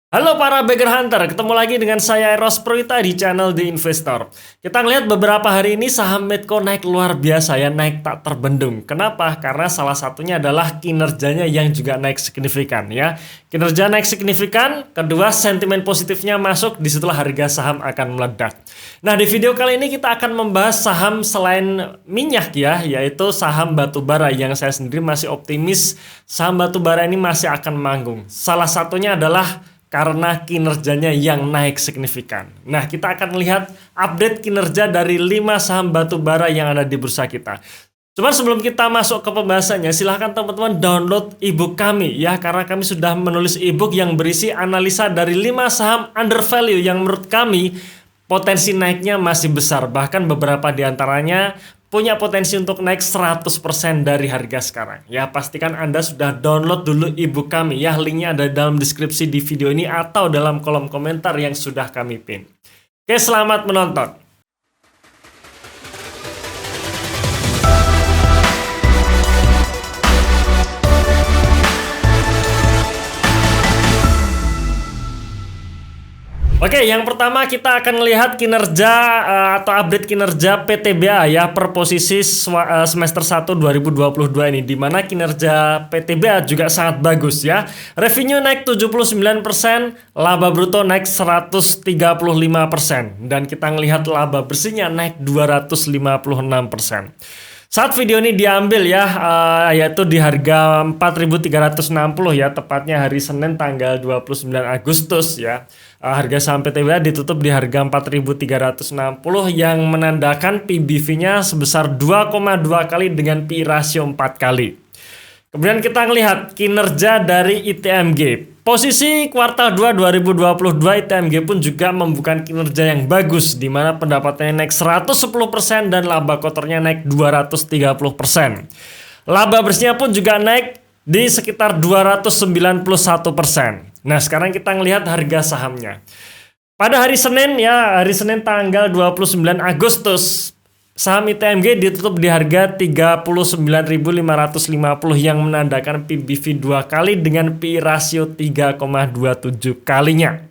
Halo para Bagger Hunter, ketemu lagi dengan saya Eros Purwita di channel The Investor. Kita ngelihat beberapa hari ini saham Medco naik luar biasa ya, naik tak terbendung. Kenapa? Karena salah satunya adalah kinerjanya yang juga naik signifikan ya. Kinerja naik signifikan, kedua sentimen positifnya masuk, disitulah harga saham akan meledak. Nah di video kali ini kita akan membahas saham selain minyak ya, yaitu saham batubara yang saya sendiri masih optimis saham batubara ini masih akan manggung. Salah satunya adalah karena kinerjanya yang naik signifikan. Nah, kita akan lihat update kinerja dari 5 saham batubara yang ada di bursa kita. Cuman sebelum kita masuk ke pembahasannya, silahkan teman-teman download ebook kami ya, karena kami sudah menulis ebook yang berisi analisa dari 5 saham undervalue yang menurut kami potensi naiknya masih besar. Bahkan beberapa di antaranya punya potensi untuk naik 100% dari harga sekarang. Ya, pastikan Anda sudah download dulu ebook kami ya. Linknya ada dalam deskripsi di video ini atau dalam kolom komentar yang sudah kami pin. Oke, selamat menonton. Oke, yang pertama kita akan melihat kinerja atau update kinerja PTBA ya per posisi semester 1 2022 ini, di mana kinerja PTBA juga sangat bagus ya. Revenue naik 79%, laba bruto naik 135%, dan kita melihat laba bersihnya naik 256%. Saat video ini diambil ya, yaitu di harga 4.360 ya, tepatnya hari Senin tanggal 29 Agustus ya. Harga saham PTBA ditutup di harga 4.360 yang menandakan PBV-nya sebesar 2,2 kali dengan PI rasio 4 kali. Kemudian kita melihat kinerja dari ITMG. Posisi kuartal 2 2022 ITMG pun juga membuka kinerja yang bagus, di mana pendapatannya naik 110% dan laba kotornya naik 230%. Laba bersihnya pun juga naik di sekitar 291%. Nah, sekarang kita melihat harga sahamnya. Pada hari Senin ya, hari Senin tanggal 29 Agustus, saham ITMG ditutup di harga 39.550 yang menandakan PBV 2 kali dengan PI rasio 3,27 kalinya.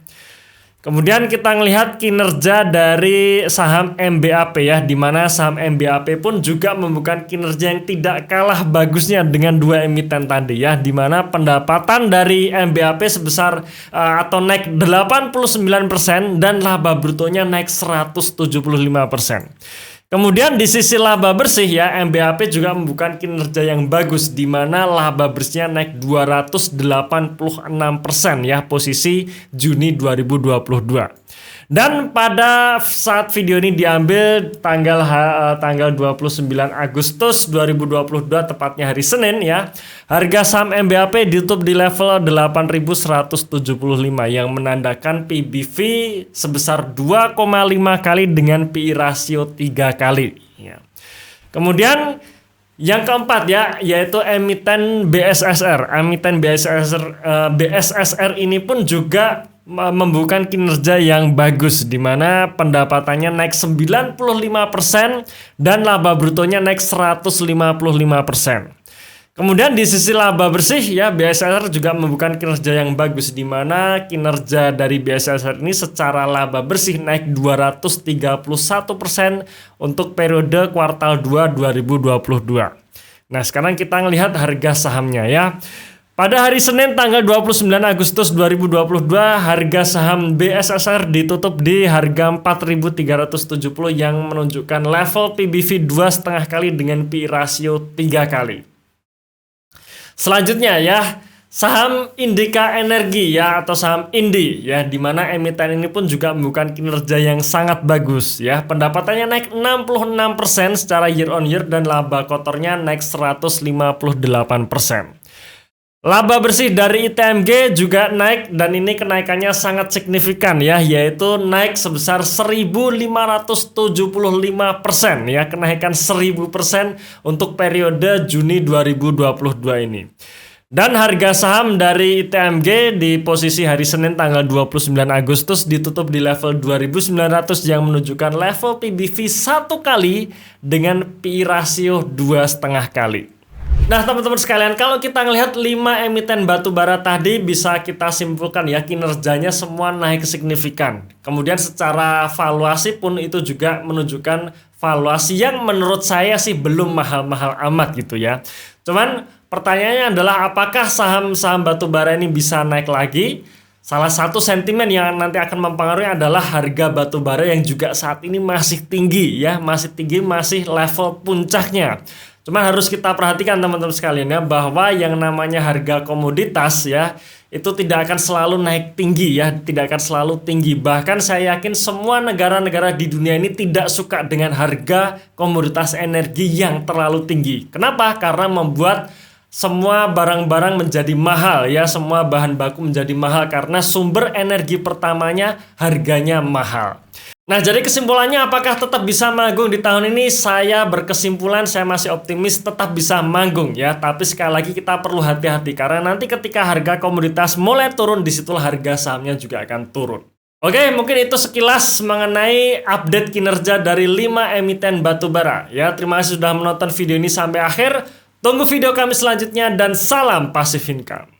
Kemudian kita melihat kinerja dari saham MBAP ya, di mana saham MBAP pun juga membuka kinerja yang tidak kalah bagusnya dengan dua emiten tadi ya, di mana pendapatan dari MBAP sebesar atau naik 89% dan laba brutonya naik 175%. Kemudian di sisi laba bersih ya, MBAP juga membuka kinerja yang bagus, di mana laba bersihnya naik 286% ya, posisi Juni 2022. Dan pada saat video ini diambil tanggal 29 Agustus 2022, tepatnya hari Senin ya, harga saham MBAP ditutup di level 8.175 yang menandakan PBV sebesar 2,5 kali dengan PI rasio 3 kali ya. Kemudian yang keempat ya, yaitu emiten BSSR. Emiten BSSR ini pun juga membuka kinerja yang bagus, di mana pendapatannya naik 95% dan laba brutonya naik 155%. Kemudian di sisi laba bersih ya, BSSR juga membuka kinerja yang bagus, di mana kinerja dari BSSR ini secara laba bersih naik 231% untuk periode kuartal 2 2022. Nah, sekarang kita melihat harga sahamnya ya. Pada hari Senin tanggal 29 Agustus 2022, harga saham BSSR ditutup di harga 4.370 yang menunjukkan level PBV 2,5 kali dengan PI rasio 3 kali. Selanjutnya ya, saham Indika Energi ya, atau saham INDI ya, di mana emiten ini pun juga membuka kinerja yang sangat bagus ya. Pendapatannya naik 66% secara year on year dan laba kotornya naik 158%. Laba bersih dari ITMG juga naik, dan ini kenaikannya sangat signifikan ya, yaitu naik sebesar 1.575% ya, kenaikan 1.000% untuk periode Juni 2022 ini. Dan harga saham dari ITMG di posisi hari Senin tanggal 29 Agustus ditutup di level 2.900 yang menunjukkan level PBV 1 kali dengan PI rasio 2,5 kali. Nah, teman-teman sekalian, kalau kita ngelihat 5 emiten batu bara tadi, bisa kita simpulkan ya, kinerjanya semua naik signifikan. Kemudian secara valuasi pun itu juga menunjukkan valuasi yang menurut saya sih belum mahal-mahal amat gitu ya. Cuman pertanyaannya adalah apakah saham-saham batu bara ini bisa naik lagi? Salah satu sentimen yang nanti akan mempengaruhi adalah harga batu bara yang juga saat ini masih tinggi ya, masih tinggi, masih level puncaknya. Cuman harus kita perhatikan teman-teman sekalian ya, bahwa yang namanya harga komoditas ya, itu tidak akan selalu naik tinggi ya, tidak akan selalu tinggi. Bahkan saya yakin semua negara-negara di dunia ini tidak suka dengan harga komoditas energi yang terlalu tinggi. Kenapa? Karena membuat semua barang-barang menjadi mahal ya, semua bahan baku menjadi mahal karena sumber energi pertamanya harganya mahal. Nah, jadi kesimpulannya apakah tetap bisa manggung di tahun ini? Saya berkesimpulan saya masih optimis tetap bisa manggung ya. Tapi sekali lagi kita perlu hati-hati karena nanti ketika harga komoditas mulai turun, disitulah harga sahamnya juga akan turun. Oke, mungkin itu sekilas mengenai update kinerja dari 5 emiten batubara. Ya, terima kasih sudah menonton video ini sampai akhir. Tunggu video kami selanjutnya dan salam Passive Income.